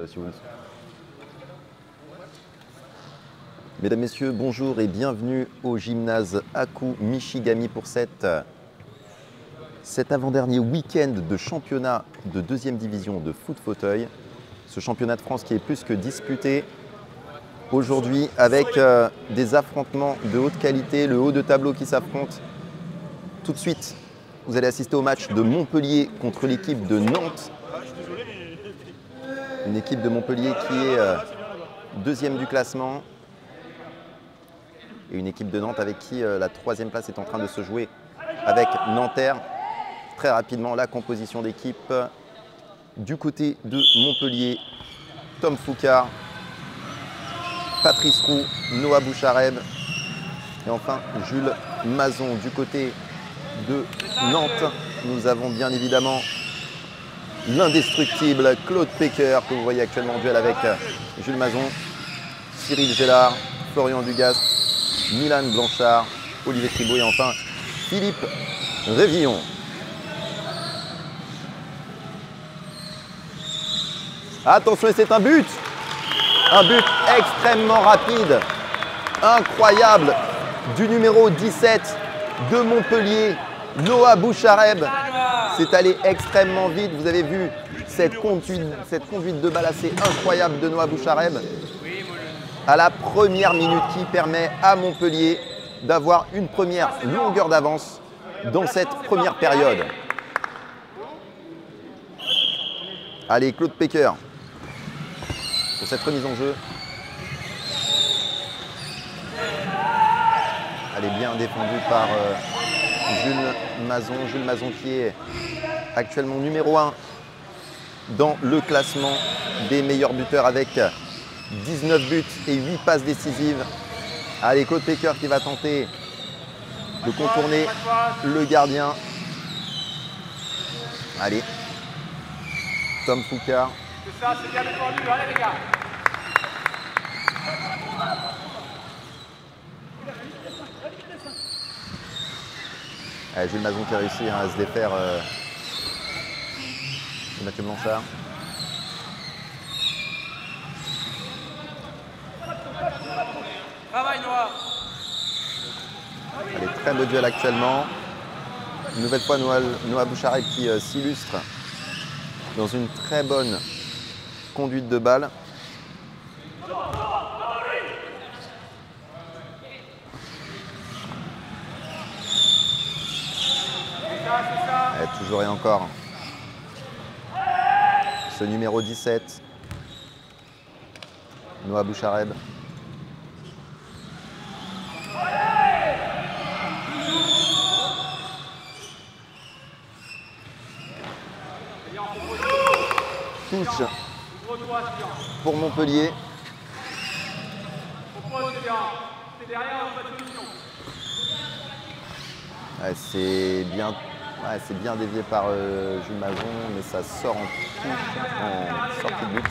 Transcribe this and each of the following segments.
Si vous... Mesdames, Messieurs, bonjour et bienvenue au gymnase Aku Michigami pour cet avant-dernier week-end de championnat de deuxième division de foot fauteuil. Ce championnat de France qui est plus que disputé aujourd'hui avec des affrontements de haute qualité, le haut de tableau qui s'affronte. Tout de suite, vous allez assister au match de Montpellier contre l'équipe de Nantes. Une équipe de Montpellier qui est deuxième du classement. Et une équipe de Nantes avec qui la troisième place est en train de se jouer avec Nanterre. Très rapidement, la composition d'équipe du côté de Montpellier. Tom Foucard, Patrice Roux, Noah Bouchareb et enfin Jules Mazon. Du côté de Nantes, nous avons bien évidemment l'indestructible Claude Pecker que vous voyez actuellement en duel avec Jules Mazon, Cyril Gellard, Florian Dugast, Milan Blanchard, Olivier Tribault et enfin Philippe Révillon. Attention, c'est un but extrêmement rapide, incroyable, du numéro 17 de Montpellier, Noah Bouchareb. C'est allé extrêmement vite, vous avez vu cette conduite de balle assez incroyable de Noah Bouchareb à la première minute qui permet à Montpellier d'avoir une première longueur d'avance dans cette première période. Allez, Claude Pecker pour cette remise en jeu. Elle est bien défendue par Jules Mazon qui est actuellement numéro 1 dans le classement des meilleurs buteurs avec 19 buts et 8 passes décisives. Allez, Claude Pecker qui va tenter de contourner le gardien. Allez, Tom Foucard. C'est ça, c'est bien défendu, allez les gars. Allez, Jules Mazon qui a réussi à se défaire de Mathieu Blanchard. Travail Noah. Allez, très beau duel actuellement. Une nouvelle fois Noah Bouchareb qui s'illustre dans une très bonne conduite de balle. Allez, toujours et encore ce numéro 17, Noah Bouchareb. Touche pour Montpellier. C'est bien dévié par Jules Mazon, mais ça sort en touche, en sortie de but.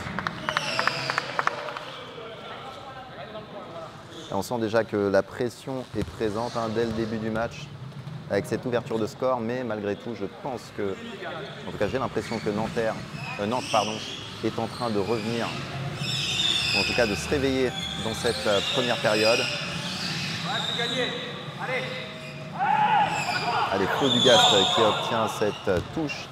Et on sent déjà que la pression est présente dès le début du match avec cette ouverture de score, mais malgré tout, je pense que, en tout cas j'ai l'impression que Nantes est en train de revenir, ou en tout cas de se réveiller dans cette première période. Allez, Claude Dugast qui obtient cette touche.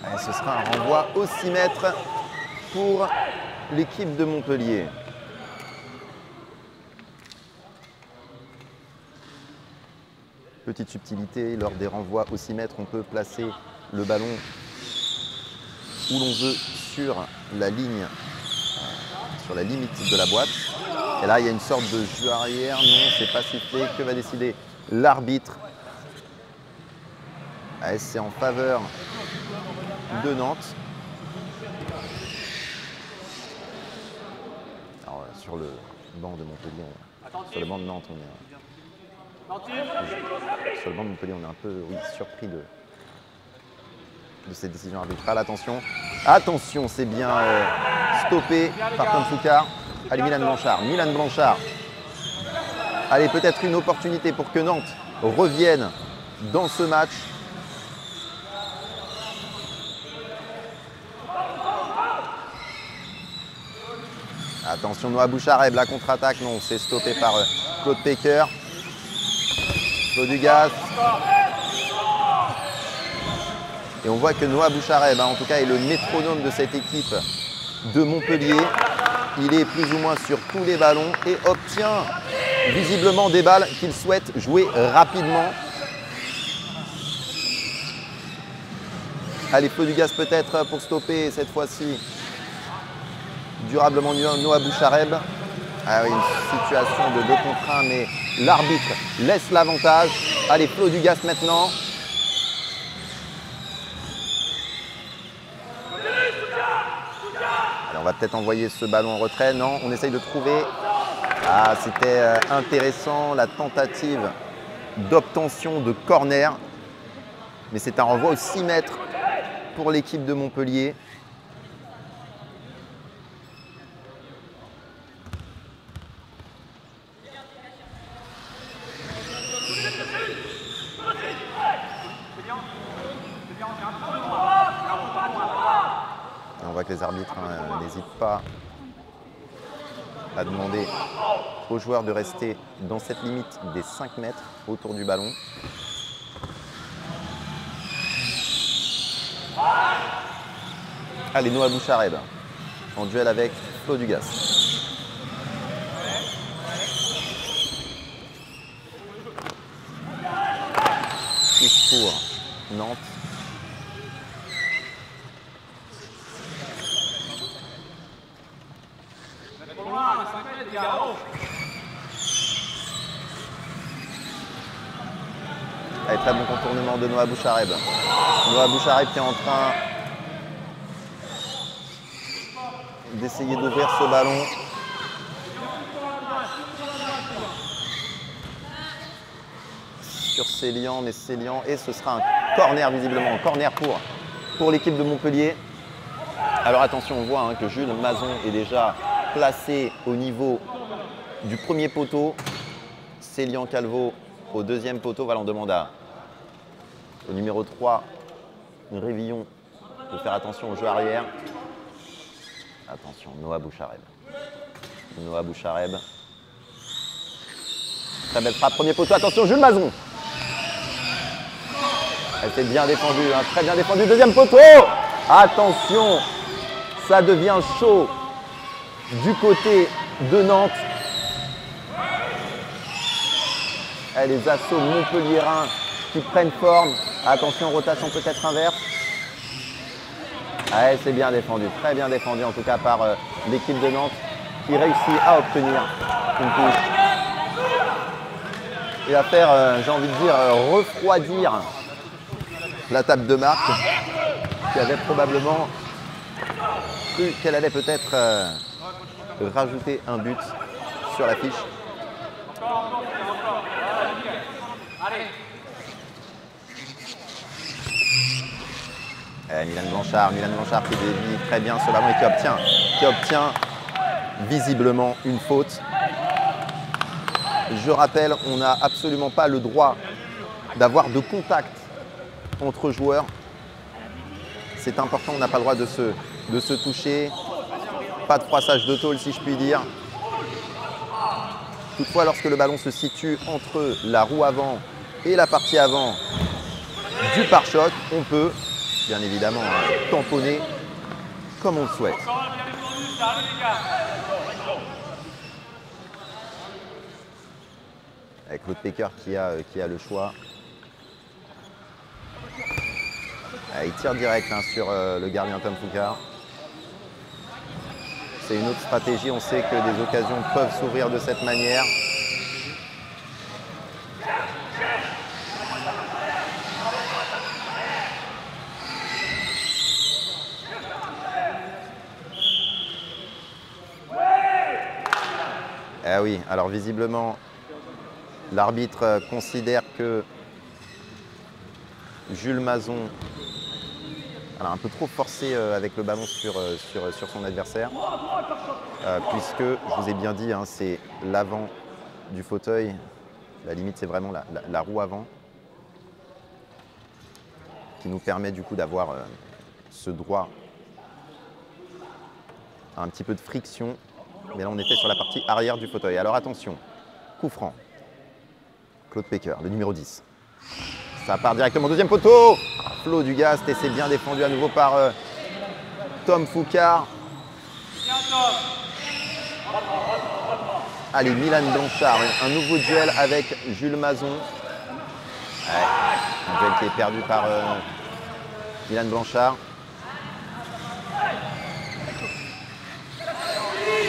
Allez, ce sera un renvoi au 6 mètres pour l'équipe de Montpellier. Petite subtilité, lors des renvois au 6 mètres, on peut placer le ballon où l'on veut sur la ligne, sur la limite de la boîte. Et là, il y a une sorte de jeu arrière. Non, c'est pas sifflé. Que va décider l'arbitre? C'est en faveur de Nantes. Alors, sur le banc de Montpellier, sur le banc de Nantes, on est sur le banc de Montpellier, on est un peu surpris de cette décision arbitrale. Attention, attention, c'est bien stoppé par Tom Foucard. Allez, Milan Blanchard. Allez, peut-être une opportunité pour que Nantes reviennent dans ce match. Attention, Noah Bouchareb, la contre-attaque, non, c'est stoppé par Claude Pecker. Claude Dugas. Et on voit que Noah Bouchareb, en tout cas, est le métronome de cette équipe de Montpellier. Il est plus ou moins sur tous les ballons et obtient visiblement des balles qu'il souhaite jouer rapidement. Allez, Claude Dugas peut-être pour stopper cette fois-ci durablement Noah Bouchareb. Ah oui, une situation de 2 contre 1, mais l'arbitre laisse l'avantage. Allez, Claude Dugas maintenant. Alors, on va peut-être envoyer ce ballon en retrait. Non, on essaye de trouver. Ah, c'était intéressant, la tentative d'obtention de corner. Mais c'est un renvoi aux 6 mètres pour l'équipe de Montpellier. On voit que les arbitres n'hésitent pas à demander aux joueurs de rester dans cette limite des 5 mètres autour du ballon. Allez, Noah Bouchareb en duel avec Claude Dugas. Touche pour Nantes. Allez, très bon contournement de Noah Bouchareb. Noah Bouchareb qui est en train d'essayer d'ouvrir ce ballon. Sur Célian, mais Célian, et ce sera un corner visiblement, un corner pour l'équipe de Montpellier. Alors attention, on voit que Jules Mazon est déjà placé au niveau du premier poteau. Célian Calvo au deuxième poteau. Voilà, on demande au numéro 3, Révillon, de faire attention au jeu arrière. Attention, Noah Bouchareb. Noah Bouchareb. Très belle frappe, premier poteau. Attention, Jules Mazon. Elle était bien défendue, très bien défendue. Deuxième poteau. Attention, ça devient chaud du côté de Nantes. Et les assauts montpelliérains qui prennent forme. Attention, rotation peut-être inverse. Ouais, c'est bien défendu, très bien défendu en tout cas par l'équipe de Nantes qui réussit à obtenir une touche. Et à faire, j'ai envie de dire, refroidir la table de marque qui avait probablement cru qu'elle allait peut-être rajouter un but sur la fiche. Milan Blanchard qui dévie très bien ce ballon et qui obtient visiblement une faute. Je rappelle, on n'a absolument pas le droit d'avoir de contact entre joueurs. C'est important, on n'a pas le droit de se toucher. Pas de froissage de tôle si je puis dire. Toutefois, lorsque le ballon se situe entre la roue avant et la partie avant du pare-choc, on peut bien évidemment tamponner comme on le souhaite. Avec Claude Pecker qui a le choix. Il tire direct sur le gardien Tom Foucard. C'est une autre stratégie, on sait que des occasions peuvent s'ouvrir de cette manière. Ah oui, alors visiblement, l'arbitre considère que Jules Mazon a un peu trop forcé avec le ballon sur son adversaire, puisque, je vous ai bien dit, c'est l'avant du fauteuil La limite, c'est vraiment la roue avant qui nous permet du coup d'avoir ce droit à un petit peu de friction. Mais là, on était sur la partie arrière du fauteuil. Alors attention, coup franc. Claude Pecker, le numéro 10. Ça part directement, deuxième poteau. Flo Dugast, et c'est bien défendu à nouveau par Tom Foucard. Allez, Milan Blanchard, un nouveau duel avec Jules Mazon. Ouais, un duel qui est perdu par Milan Blanchard.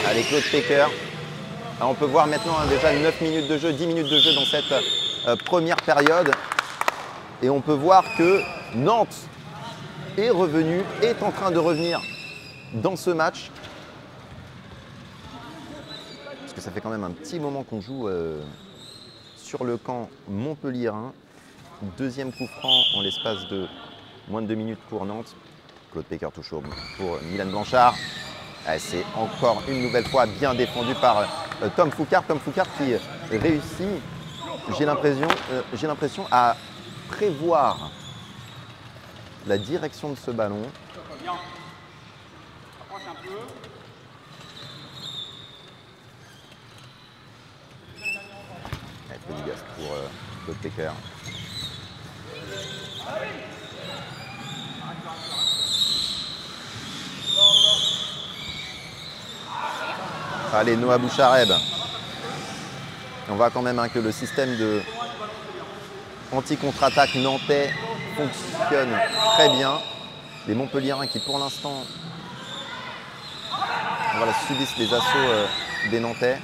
Allez, Claude Pecker. On peut voir maintenant déjà 9 minutes de jeu, 10 minutes de jeu dans cette première période. Et on peut voir que Nantes est revenu, est en train de revenir dans ce match. Parce que ça fait quand même un petit moment qu'on joue sur le camp montpelliérain. Deuxième coup franc en l'espace de moins de 2 minutes pour Nantes. Claude Pecker toujours pour Milan Blanchard. C'est encore une nouvelle fois bien défendu par Tom Foucard. Tom Foucard qui réussit, j'ai l'impression, à prévoir la direction de ce ballon. Allez, du gaz pour Claude Pecker. Allez, Noah Bouchareb. On voit quand même que le système de anti-contre-attaque nantais fonctionne très bien. Les Montpelliérains qui, pour l'instant, voilà, subissent les assauts des Nantais.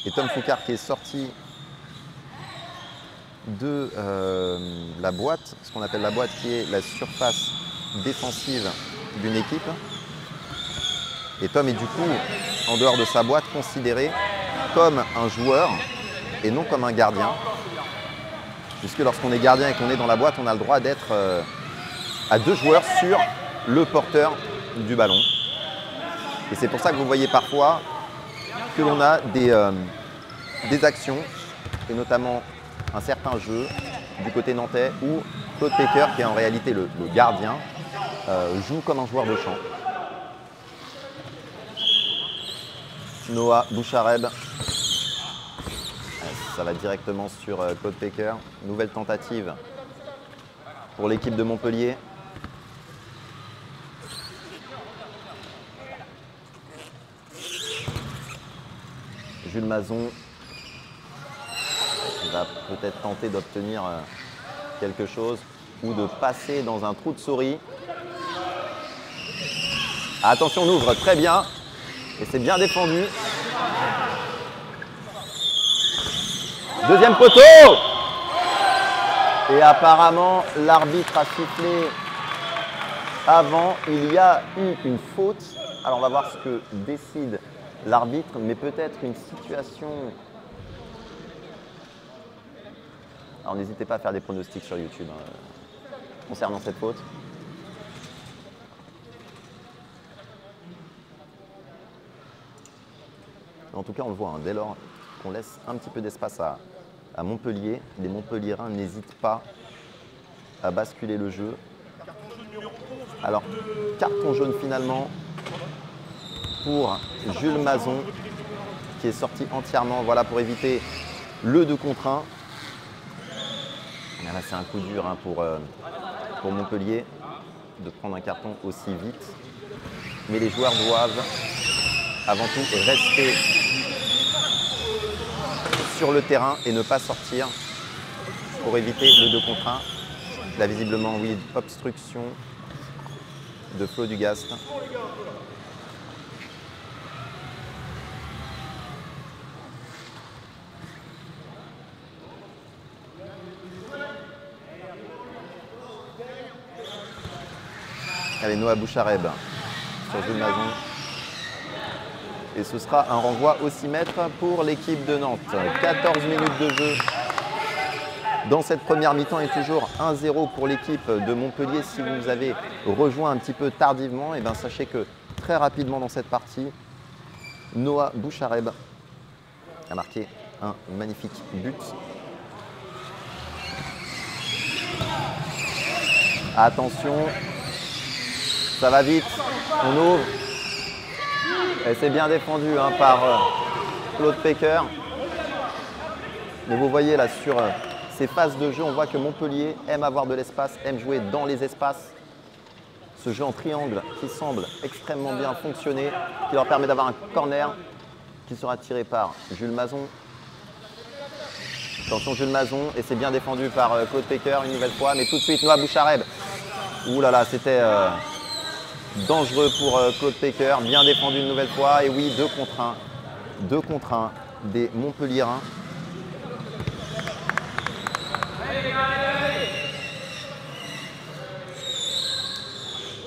Et Tom Foucard qui est sorti de la boîte, ce qu'on appelle la boîte, qui est la surface défensive d'une équipe. Et Tom est du coup, en dehors de sa boîte, considéré comme un joueur et non comme un gardien. Puisque lorsqu'on est gardien et qu'on est dans la boîte, on a le droit d'être à 2 joueurs sur le porteur du ballon. Et c'est pour ça que vous voyez parfois que l'on a des actions, et notamment un certain jeu du côté nantais où Claude Pecker, qui est en réalité le gardien, joue comme un joueur de champ. Noah Bouchareb, ça va directement sur Claude Pecker. Nouvelle tentative pour l'équipe de Montpellier. Jules Mazon qui va peut-être tenter d'obtenir quelque chose ou de passer dans un trou de souris. Attention, on ouvre très bien et c'est bien défendu. Deuxième poteau. Et apparemment, l'arbitre a sifflé avant. Il y a eu une faute. Alors, on va voir ce que décide l'arbitre, mais peut-être une situation... Alors, n'hésitez pas à faire des pronostics sur YouTube concernant cette faute. En tout cas, on le voit, dès lors qu'on laisse un petit peu d'espace à Montpellier, les Montpelliérains n'hésitent pas à basculer le jeu. Alors, carton jaune finalement pour Jules Mazon, qui est sorti entièrement, voilà, pour éviter le 2 contre 1. Là, c'est un coup dur pour Montpellier de prendre un carton aussi vite. Mais les joueurs doivent avant tout rester sur le terrain et ne pas sortir pour éviter le 2 contre 1. Là, visiblement, oui, obstruction de Flo Dugast. Allez, Noah Bouchareb sur Jules Mazon. Et ce sera un renvoi au 6 mètres pour l'équipe de Nantes. 14 minutes de jeu dans cette première mi-temps et toujours 1-0 pour l'équipe de Montpellier. Si vous nous avez rejoint un petit peu tardivement, et bien sachez que très rapidement dans cette partie, Noah Bouchareb a marqué un magnifique but. Attention, ça va vite, on ouvre. Et c'est bien défendu hein, par Claude Pecker. Mais vous voyez là sur ces phases de jeu, on voit que Montpellier aime avoir de l'espace, aime jouer dans les espaces. Ce jeu en triangle qui semble extrêmement bien fonctionner, qui leur permet d'avoir un corner qui sera tiré par Jules Mazon. Attention Jules Mazon, et c'est bien défendu par Claude Pecker une nouvelle fois, mais tout de suite Noah Bouchareb. Ouh là là, c'était dangereux pour Claude Pecker, bien défendu une nouvelle fois, et oui, 2 contre 1. 2 contre 1 des Montpelliérains.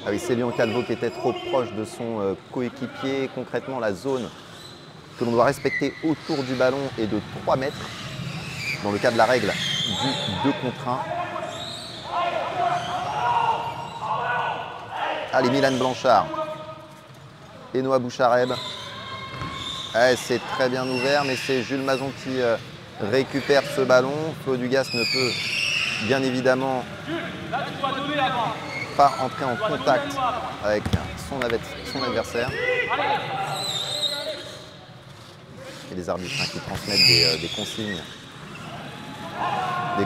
Ah oui, c'est Lyon Calvo qui était trop proche de son coéquipier. Concrètement, la zone que l'on doit respecter autour du ballon est de 3 mètres dans le cas de la règle du 2 contre 1. Allez, Milan Blanchard et Noah Bouchareb. Ouais, c'est très bien ouvert, mais c'est Jules Mazon qui récupère ce ballon. Claude Dugas ne peut bien évidemment pas entrer en contact avec son adversaire. Et les arbitres hein, qui transmettent des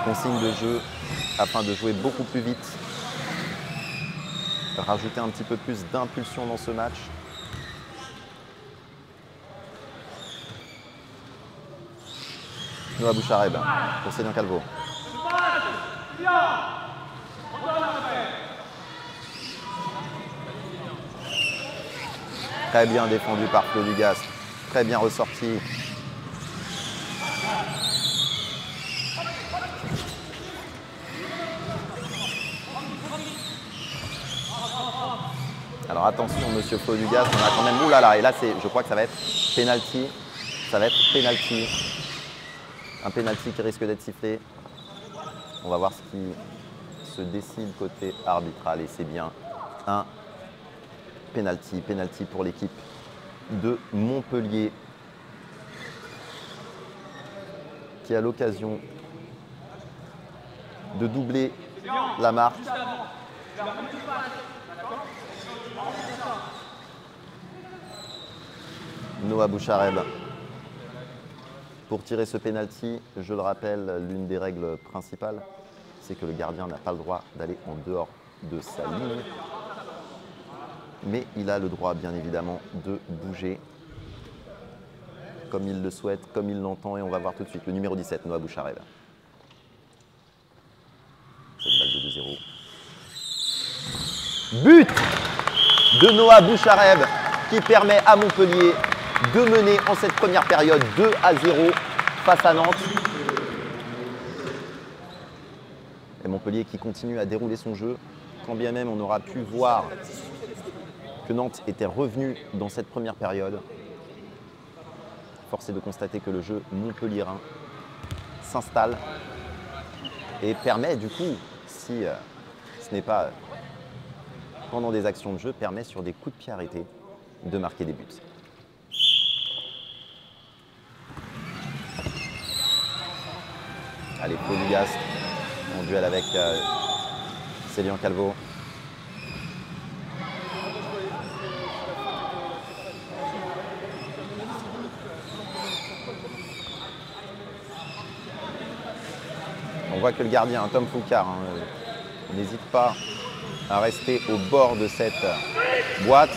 consignes de jeu afin de jouer beaucoup plus vite, rajouter un petit peu plus d'impulsion dans ce match. Noah Bouchareb pour Cédric Calvo. Très bien défendu par Claude Dugas, très bien ressorti. Alors attention, monsieur Claude Dugas, on a quand même. Ouh là là, et là, je crois que ça va être penalty. Ça va être penalty. Un penalty qui risque d'être sifflé. On va voir ce qui se décide côté arbitral. Et c'est bien un penalty. Penalty pour l'équipe de Montpellier qui a l'occasion de doubler la marque. Noah Bouchareb pour tirer ce penalty. Je le rappelle, l'une des règles principales, c'est que le gardien n'a pas le droit d'aller en dehors de sa ligne. Mais il a le droit, bien évidemment, de bouger comme il le souhaite, comme il l'entend. Et on va voir tout de suite le numéro 17, Noah Bouchareb. C'est une balle de 2-0. But de Noah Bouchareb qui permet à Montpellier de mener en cette première période 2-0 face à Nantes. Et Montpellier qui continue à dérouler son jeu, quand bien même on aura pu voir que Nantes était revenu dans cette première période. Force est de constater que le jeu montpelliérain s'installe et permet du coup, si ce n'est pas pendant des actions de jeu, permet sur des coups de pied arrêtés de marquer des buts. Allez, Claude Dugas en duel avec Cédric Calvo. On voit que le gardien, Tom Foucard, n'hésite pas à rester au bord de cette boîte.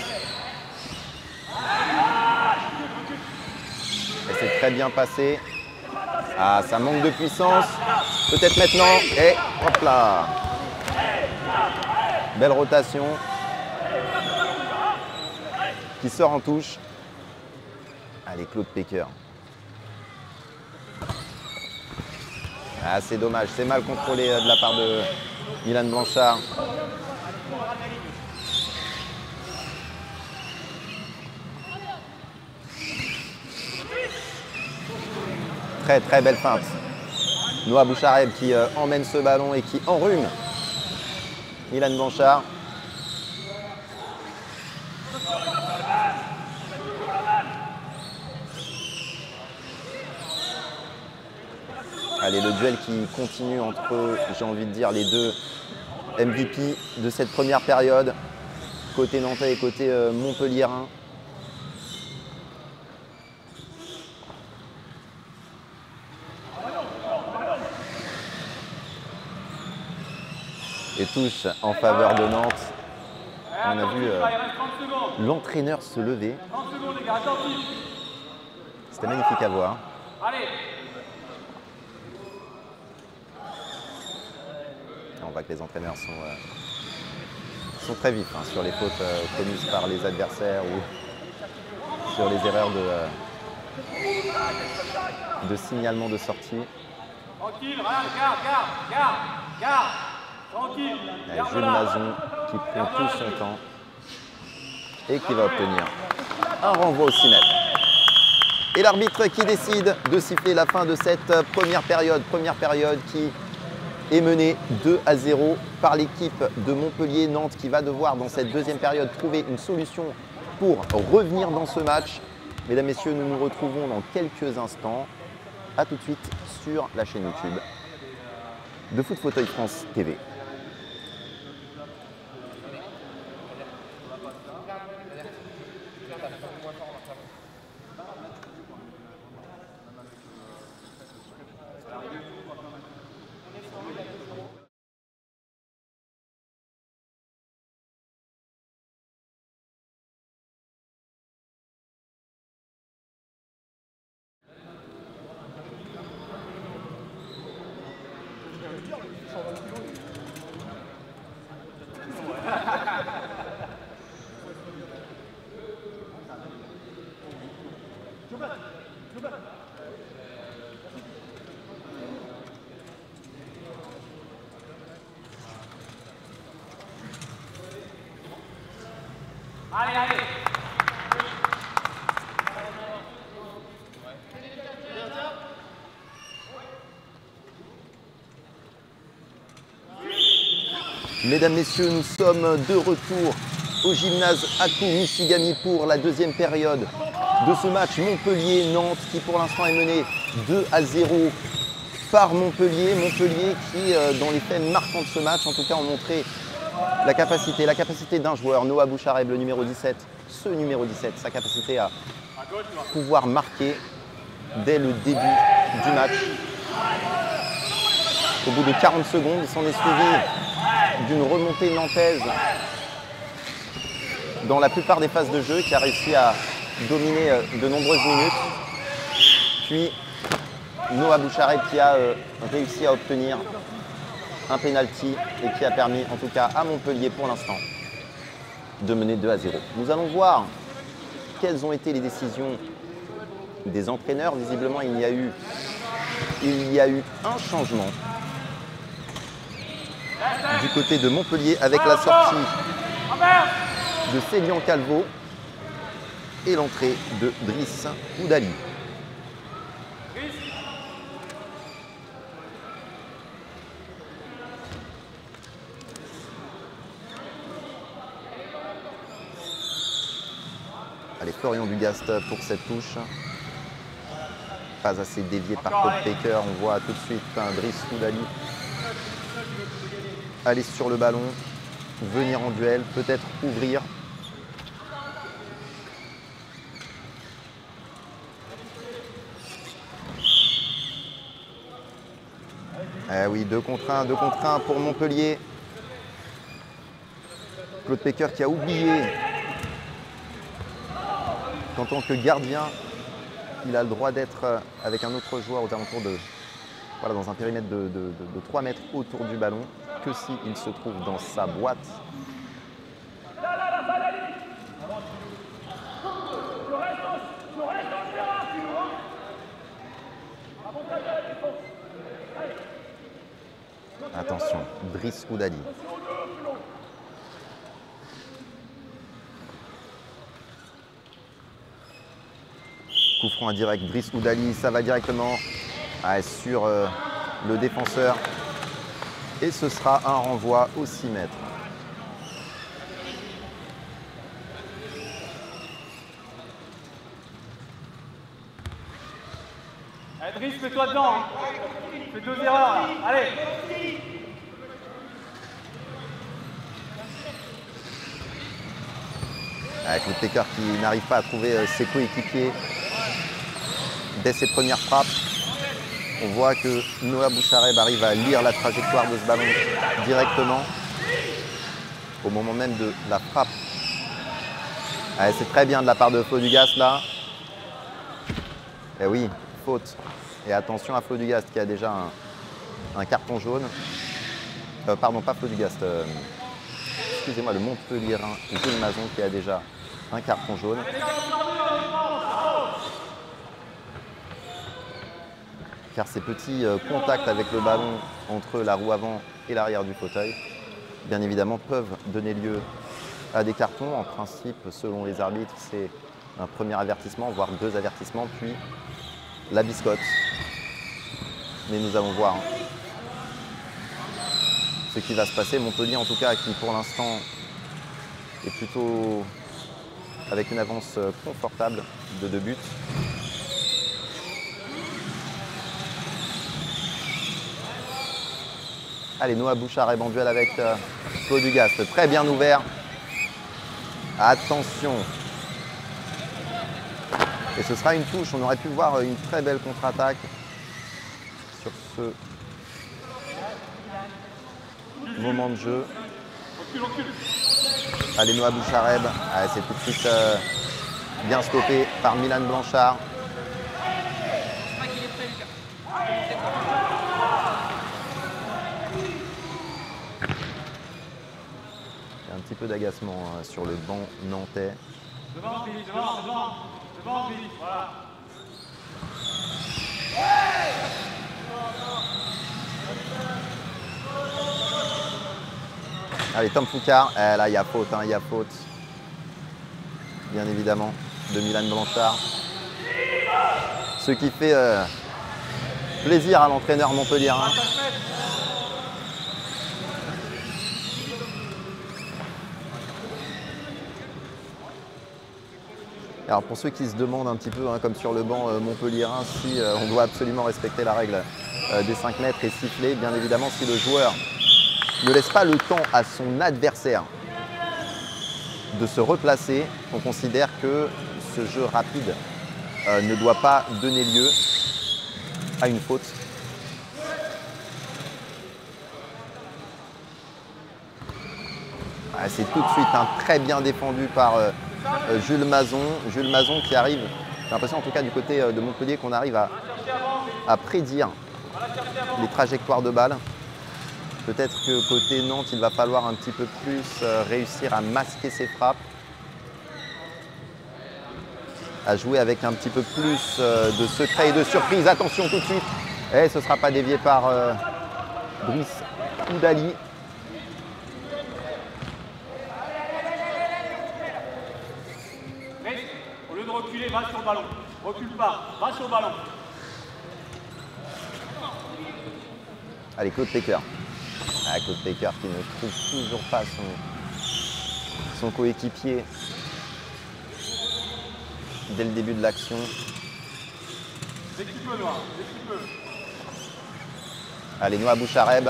Et c'est très bien passé. Ah, ça manque de puissance. Peut-être maintenant. Et hop là. Belle rotation. Qui sort en touche. Allez, Claude Pecker. Ah, c'est dommage. C'est mal contrôlé de la part de Milan Blanchard. Très très belle feinte. Noah Bouchareb qui emmène ce ballon et qui enrhume Milan Blanchard. Allez, le duel qui continue entre, j'ai envie de dire, les deux MVP de cette première période, côté nantais et côté montpelliérain. Et touche en faveur de Nantes. On a vu l'entraîneur se lever. C'était magnifique à voir. On voit que les entraîneurs sont très vifs hein, sur les fautes commises par les adversaires ou sur les erreurs de signalement de sortie. Tranquille, garde. Tranquille. Jules Mazon qui prend tout son temps et qui va obtenir un renvoi au 6 mètres. Et l'arbitre qui décide de siffler la fin de cette première période qui est menée 2-0 par l'équipe de Montpellier-Nantes qui va devoir dans cette deuxième période trouver une solution pour revenir dans ce match. Mesdames, Messieurs, nous nous retrouvons dans quelques instants. A tout de suite sur la chaîne YouTube de Foot Fauteuil France TV. Allez. Mesdames, Messieurs, nous sommes de retour au gymnase Aku Michigami pour la deuxième période de ce match Montpellier-Nantes qui pour l'instant est mené 2-0 par Montpellier. Montpellier qui, dans les faits marquants de ce match, en tout cas, ont montré la capacité d'un joueur, Noah Bouchareb, le numéro 17, ce numéro 17, sa capacité à pouvoir marquer dès le début du match. Au bout de 40 secondes, il s'en est suivi d'une remontée nantaise dans la plupart des phases de jeu qui a réussi à dominer de nombreuses minutes. Puis Noah Bouchareb qui a réussi à obtenir un penalty et qui a permis en tout cas à Montpellier pour l'instant de mener 2-0. Nous allons voir quelles ont été les décisions des entraîneurs. Visiblement, il y a eu un changement du côté de Montpellier avec la sortie de Célian Calvo et l'entrée de Driss Oudali. Allez, Florian Dugast pour cette touche. Pas assez dévié par Claude Baker. On voit tout de suite Driss Oudali aller sur le ballon, venir en duel, peut-être ouvrir. Eh oui, 2 contre 1 pour Montpellier. Claude Baker qui a oublié qu'en tant que gardien, il a le droit d'être avec un autre joueur aux alentours de, voilà, dans un périmètre de 3 mètres autour du ballon, que s'il se trouve dans sa boîte. Attention, Driss Oudali. Coup franc indirect, Driss Oudali, ça va directement sur le défenseur. Et ce sera un renvoi au 6 mètres. Driss, mets-toi dedans. fait 2 erreurs là. Allez. Claude Pecker qui n'arrive pas à trouver ses coéquipiers dès ses premières frappes. On voit que Noah Bouchareb arrive à lire la trajectoire de ce ballon directement au moment même de la frappe. C'est très bien de la part de Flo Dugast là. Et oui, faute. Et attention à Flo Dugast qui a déjà un carton jaune. Pardon, pas Flo Dugast. Excusez-moi, le Montpellierin Jules Mazon qui a déjà un carton jaune. Car ces petits contacts avec le ballon entre la roue avant et l'arrière du fauteuil, bien évidemment, peuvent donner lieu à des cartons. En principe, selon les arbitres, c'est un premier avertissement, voire 2 avertissements, puis la biscotte. Mais nous allons voir ce qui va se passer. Montpellier, en tout cas, qui pour l'instant est plutôt avec une avance confortable de 2 buts. Allez, Noah Bouchareb en duel avec Flo Dugast. Très bien ouvert. Attention. Et ce sera une touche. On aurait pu voir une très belle contre-attaque sur ce moment de jeu. Allez, Noah Bouchareb. C'est tout de suite bien stoppé par Milan Blanchard. Un petit peu d'agacement sur le banc nantais. Devant, Billy, devant, Billy, voilà. Allez, Tom Foucard, là il y a faute, il y a faute. Bien évidemment, de Milan Blanchard. Ce qui fait plaisir à l'entraîneur montpellierin. Alors pour ceux qui se demandent un petit peu, comme sur le banc montpellierin, si on doit absolument respecter la règle des 5 mètres et siffler, bien évidemment si le joueur ne laisse pas le temps à son adversaire de se replacer, on considère que ce jeu rapide ne doit pas donner lieu à une faute. C'est tout de suite très bien défendu par Jules Mazon. Jules Mazon qui arrive, j'ai l'impression en tout cas du côté de Montpellier qu'on arrive à prédire les trajectoires de balles. Peut-être que côté Nantes, il va falloir un petit peu plus réussir à masquer ses frappes, à jouer avec un petit peu plus de secret et de surprise. Attention tout de suite, et ce ne sera pas dévié par Brice Oudali. Au lieu de reculer, va sur le ballon. Recule pas, va sur le ballon. Allez, Claude Pecker. Claude Pecker qui ne trouve toujours pas son coéquipier dès le début de l'action. Dès que tu peux, Noah, dès que tu peux. Allez, Noah Bouchareb.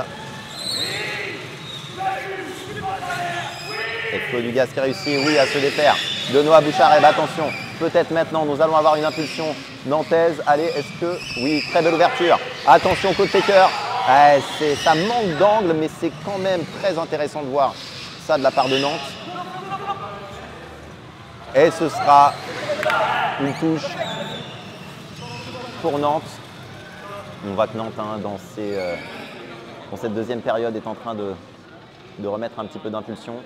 Et Flo Dugast qui réussit, oui, à se défaire de Noah Bouchareb. Attention, peut-être maintenant, nous allons avoir une impulsion nantaise. Allez, est-ce que... Oui, très belle ouverture. Attention, Claude Pecker. Ça manque d'angle, mais c'est quand même très intéressant de voir ça de la part de Nantes. Et ce sera une touche pour Nantes. On voit que Nantes, dans cette deuxième période, est en train de remettre un petit peu d'impulsion.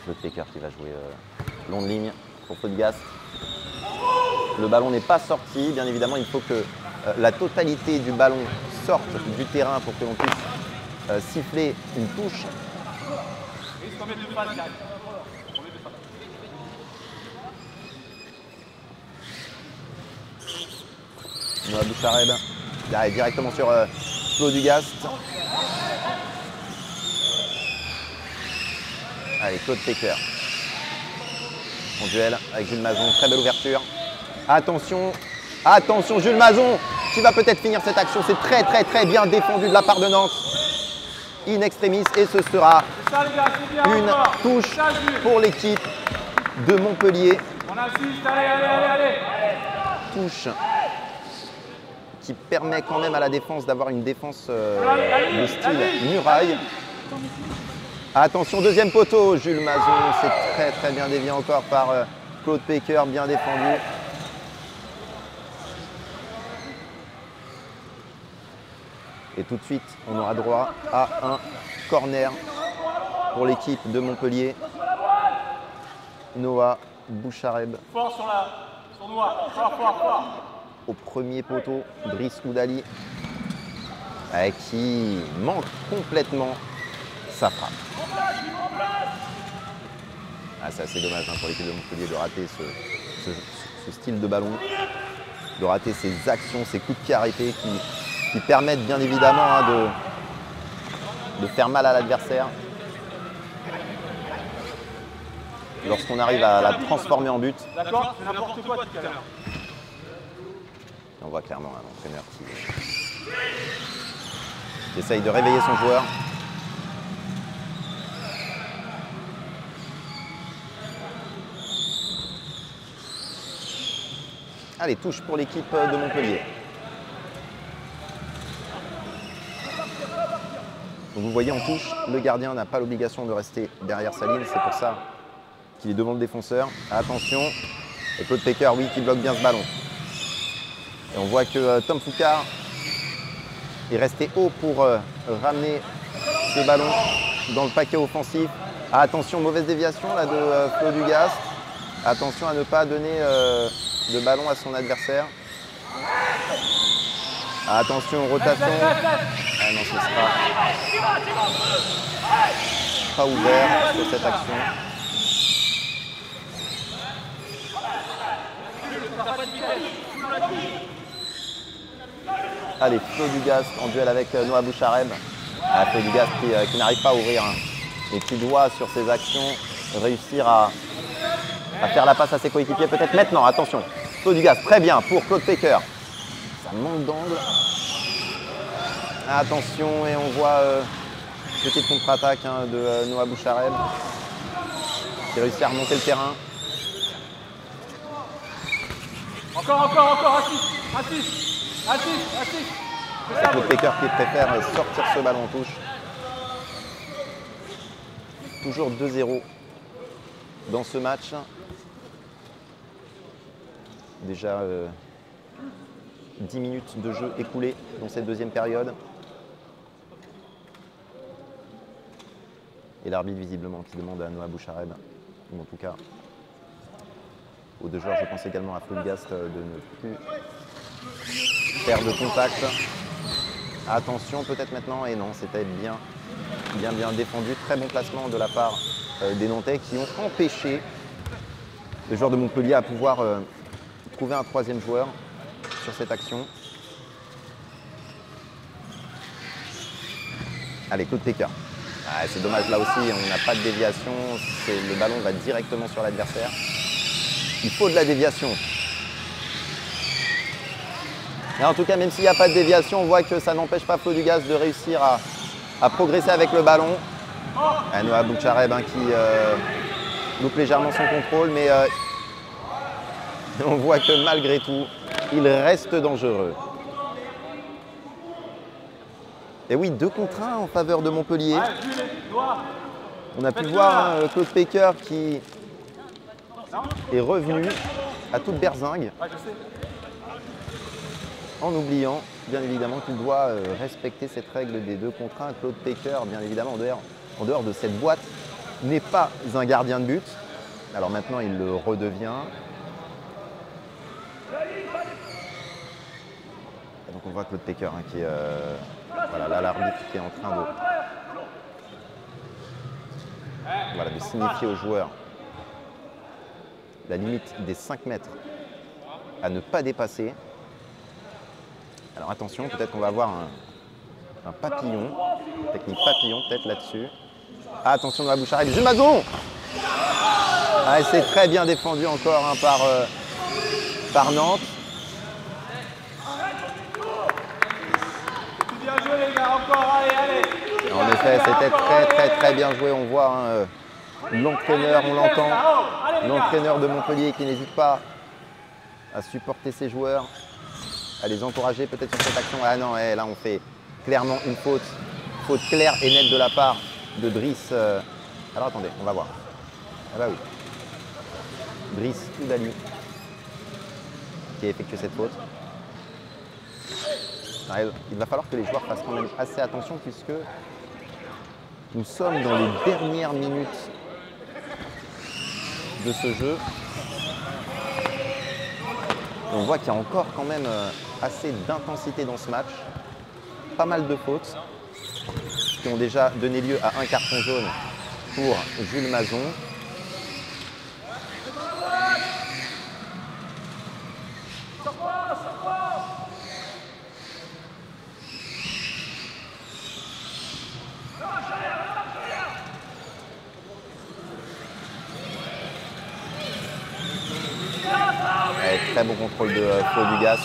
Claude Pecker qui va jouer longue ligne pour Flo Dugast. Le ballon n'est pas sorti. Bien évidemment, il faut que la totalité du ballon sorte du terrain pour que l'on puisse siffler une touche. Noah Bouchareb directement sur Flo Dugast. Allez, Claude Pecker en duel avec Jules Mazon. Très belle ouverture. Attention, attention, Jules Mazon qui va peut-être finir cette action. C'est très bien défendu de la part de Nantes. In extremis, et ce sera Ça, les gars, c'est bien. une encore. touche Ça, Jules. pour l'équipe de Montpellier. On assiste, allez. Touche qui permet quand même à la défense d'avoir une défense de style muraille. Attention, deuxième poteau, Jules Mazon, c'est très bien dévié encore par Claude Pecker, bien défendu. Et tout de suite, on aura droit à un corner pour l'équipe de Montpellier. Noah Bouchareb Fort sur Noah. Fort. au premier poteau, Driss Oudali qui manque complètement sa frappe. Ah, c'est assez dommage pour l'équipe de Montpellier de rater ce style de ballon, de rater ces actions, ces coups de pied arrêtés qui permettent bien évidemment de faire mal à l'adversaire. Lorsqu'on arrive à la transformer en but. D'accord, c'est n'importe quoi tout à l'heure. On voit clairement un entraîneur qui essaye de réveiller son joueur. Allez, touche pour l'équipe de Montpellier. Donc vous voyez en touche, le gardien n'a pas l'obligation de rester derrière sa ligne, c'est pour ça qu'il est devant le défenseur. Attention, et Claude Pecker, oui, qui bloque bien ce ballon. Et on voit que Tom Foucard est resté haut pour ramener ce ballon dans le paquet offensif. Ah, attention, mauvaise déviation là de Flo Dugast. Attention à ne pas donner de ballon à son adversaire. Ah, attention, rotation. Ah non, ce sera pas ouvert sur cette action. Allez, Flo Dugast en duel avec Noah Bouchareb. Ah, Flo Dugast qui n'arrive pas à ouvrir et qui doit, sur ses actions, réussir à faire la passe à ses coéquipiers. Peut-être maintenant, attention. Flo Dugast, très bien pour Claude Pecker. Ça manque d'angle. Attention, et on voit petite contre-attaque de Noah Bouchareb qui réussit à remonter le terrain. Encore, assiste. C'est Claude Pecker qui préfère sortir ce ballon en touche. Toujours 2-0 dans ce match. Déjà 10 minutes de jeu écoulées dans cette deuxième période. Et l'arbitre visiblement qui demande à Noah Bouchareb, ou en tout cas aux deux joueurs, je pense également à Flo Dugast, de ne plus faire de contact. Attention peut-être maintenant, et non, c'était bien défendu. Très bon placement de la part des Nantais qui ont empêché les joueurs de Montpellier à pouvoir trouver un troisième joueur sur cette action. Allez, Claude Pecker. Ah, c'est dommage là aussi, on n'a pas de déviation, le ballon va directement sur l'adversaire. Il faut de la déviation. Mais en tout cas, même s'il n'y a pas de déviation, on voit que ça n'empêche pas Flo Dugast de réussir à progresser avec le ballon. Noah Bouchareb qui loupe légèrement son contrôle, mais on voit que malgré tout, il reste dangereux. Et oui, 2 contre 1 en faveur de Montpellier. On a pu voir Claude Pecker qui est revenu à toute berzingue, en oubliant bien évidemment qu'il doit respecter cette règle des 2 contre 1. Claude Pecker, bien évidemment, en dehors de cette boîte, n'est pas un gardien de but. Alors maintenant, il le redevient. Et donc on voit Claude Pecker qui est... voilà, là l'arbitre qui est en train de signifier aux joueurs la limite des 5 mètres à ne pas dépasser. Alors attention, peut-être qu'on va avoir un papillon, technique papillon peut-être là-dessus. Ah, attention Noah Bouchareb, Jules Mazon. Ah, c'est très bien défendu encore par Nantes. joué les gars, encore, allez, allez. En effet, c'était très bien joué. On voit hein, l'entraîneur, on l'entend, l'entraîneur de Montpellier qui n'hésite pas à supporter ses joueurs, à les encourager peut-être sur cette action. Ah non, là on fait clairement une faute claire et nette de la part de Driss. Alors attendez, on va voir. Ah bah oui. Driss Oudali qui a effectué cette faute. Il va falloir que les joueurs fassent quand même assez attention puisque nous sommes dans les dernières minutes de ce jeu. On voit qu'il y a encore quand même assez d'intensité dans ce match. Pas mal de fautes qui ont déjà donné lieu à un carton jaune pour Jules Mazon. Très bon contrôle de Flo Dugas.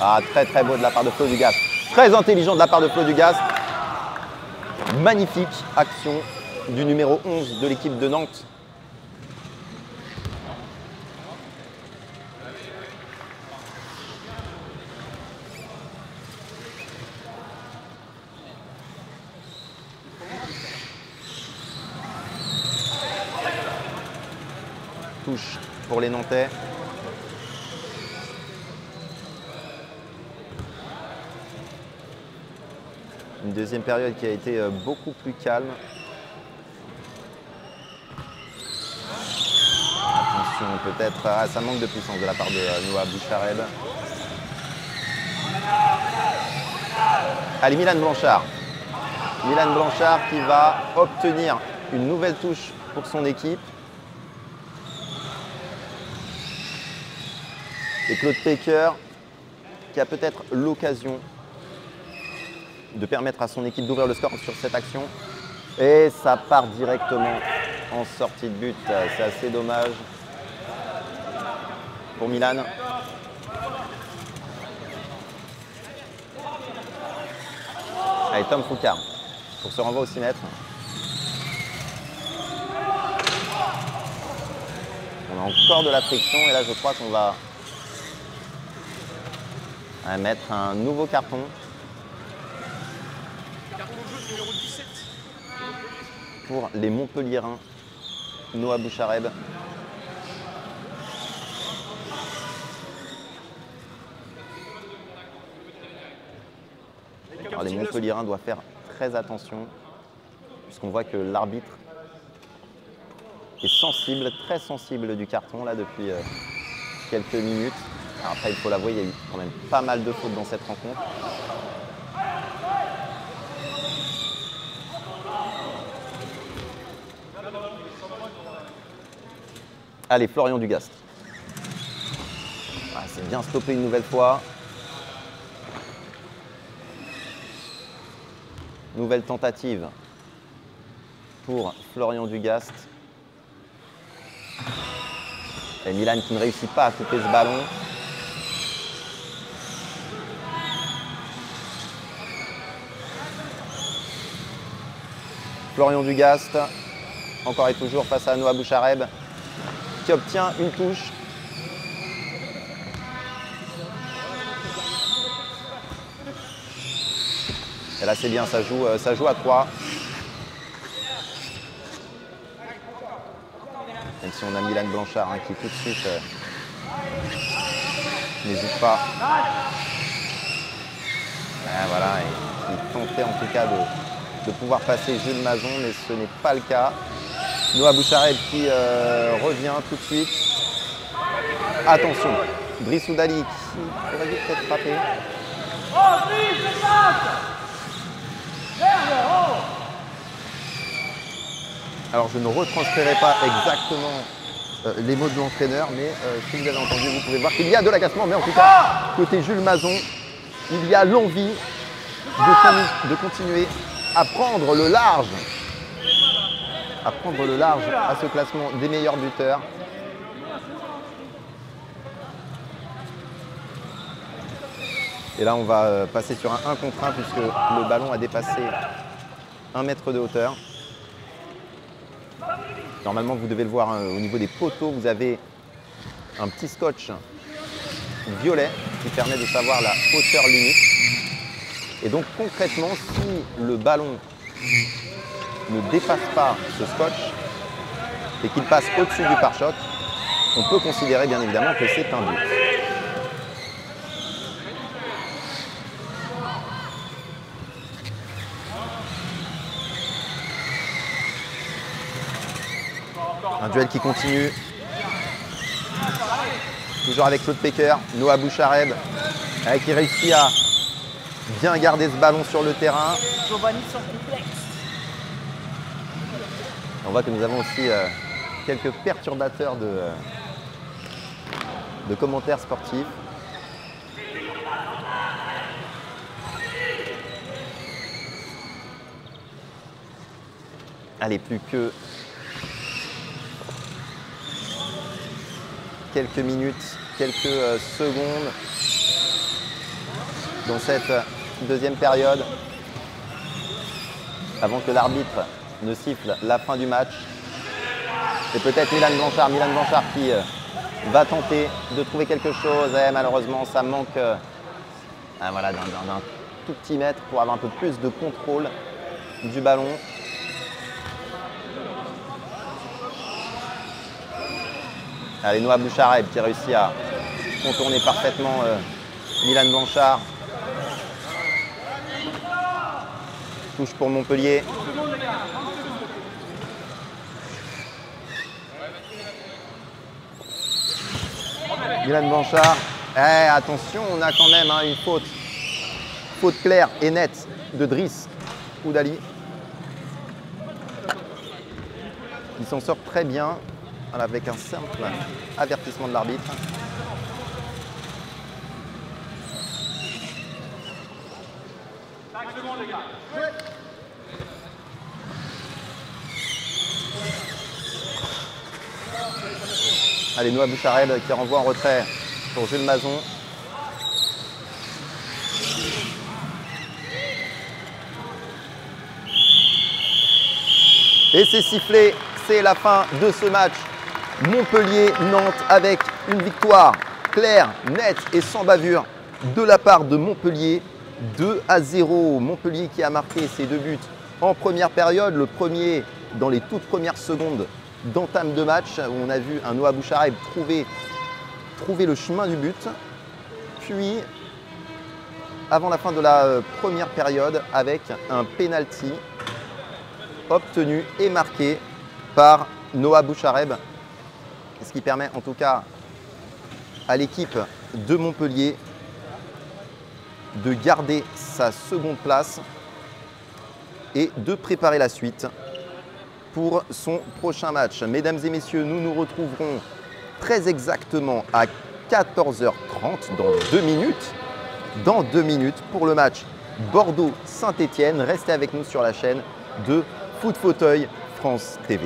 Ah, très beau de la part de Flo Dugas. Très intelligent de la part de Flo Dugas. Magnifique action du numéro 11 de l'équipe de Nantes. Touche pour les Nantais. Une deuxième période qui a été beaucoup plus calme. Attention peut-être, ça manque de puissance de la part de Noah Bouchareb. Allez, Milan Blanchard. Milan Blanchard qui va obtenir une nouvelle touche pour son équipe. Et Claude Pecker qui a peut-être l'occasion de permettre à son équipe d'ouvrir le score sur cette action. Et ça part directement en sortie de but. C'est assez dommage pour Milan. Allez, Tom Foucard pour ce renvoi au 6 mètres. On a encore de la friction et là je crois qu'on va mettre un nouveau carton. Pour les Montpelliérains, Noah Bouchareb. Alors les Montpelliérains doivent faire très attention puisqu'on voit que l'arbitre est sensible, très sensible du carton là depuis quelques minutes. Alors après il faut l'avouer, il y a eu quand même pas mal de fautes dans cette rencontre. Allez, Florian Dugast. Ah, c'est bien stoppé une nouvelle fois. Nouvelle tentative pour Florian Dugast. Et Milan qui ne réussit pas à couper ce ballon. Florian Dugast, encore et toujours face à Noah Bouchareb, qui obtient une touche. Et là c'est bien, ça joue à 3. Même si on a Milan Blanchard hein, qui tout de suite n'hésite pas. Et voilà, il tentait en tout cas de pouvoir passer Jules Mazon, mais ce n'est pas le cas. Noah Bouchareb qui revient tout de suite. Attention, Driss Oudali qui aurait dû peut-être frapper. Alors je ne retranscrirai pas exactement les mots de l'entraîneur, mais si vous avez entendu, vous pouvez voir qu'il y a de l'agacement, mais en tout cas, côté Jules Mazon, il y a l'envie de continuer à prendre le large. À ce classement des meilleurs buteurs. Et là, on va passer sur un 1 contre 1 puisque le ballon a dépassé 1 mètre de hauteur. Normalement, vous devez le voir au niveau des poteaux, vous avez un petit scotch violet qui permet de savoir la hauteur limite. Et donc concrètement, si le ballon ne dépasse pas ce scotch et qu'il passe au-dessus du pare-choc, on peut considérer bien évidemment que c'est un but. Un duel qui continue. Toujours avec Claude Pecker, Noah Bouchareb, qui réussit à bien garder ce ballon sur le terrain. On voit que nous avons aussi quelques perturbateurs de commentaires sportifs. Allez, plus que quelques minutes, quelques secondes dans cette deuxième période avant que l'arbitre ne siffle la fin du match. C'est peut-être Milan Blanchard qui va tenter de trouver quelque chose. Et malheureusement, ça manque voilà, d'un tout petit mètre pour avoir un peu plus de contrôle du ballon. Allez, Noah Bouchareb qui réussit à contourner parfaitement Milan Blanchard. Touche pour Montpellier. Milan Blanchard. Attention, on a quand même une faute. Faute claire et nette de Driss Oudali. Il s'en sort très bien avec un simple avertissement de l'arbitre. Allez, Noah Bouchareb qui renvoie en retrait pour Jules Mazon. Et c'est sifflé, c'est la fin de ce match. Montpellier-Nantes avec une victoire claire, nette et sans bavure de la part de Montpellier. 2-0. Montpellier qui a marqué ses 2 buts en première période. Le premier dans les toutes premières secondes d'entame de match où on a vu un Noah Bouchareb trouver le chemin du but. Puis, avant la fin de la première période, avec un penalty obtenu et marqué par Noah Bouchareb. Ce qui permet en tout cas à l'équipe de Montpellier de garder sa seconde place et de préparer la suite pour son prochain match. Mesdames et messieurs, nous nous retrouverons très exactement à 14h30 dans 2 minutes pour le match Bordeaux-Saint-Étienne. Restez avec nous sur la chaîne de Foot Fauteuil France TV.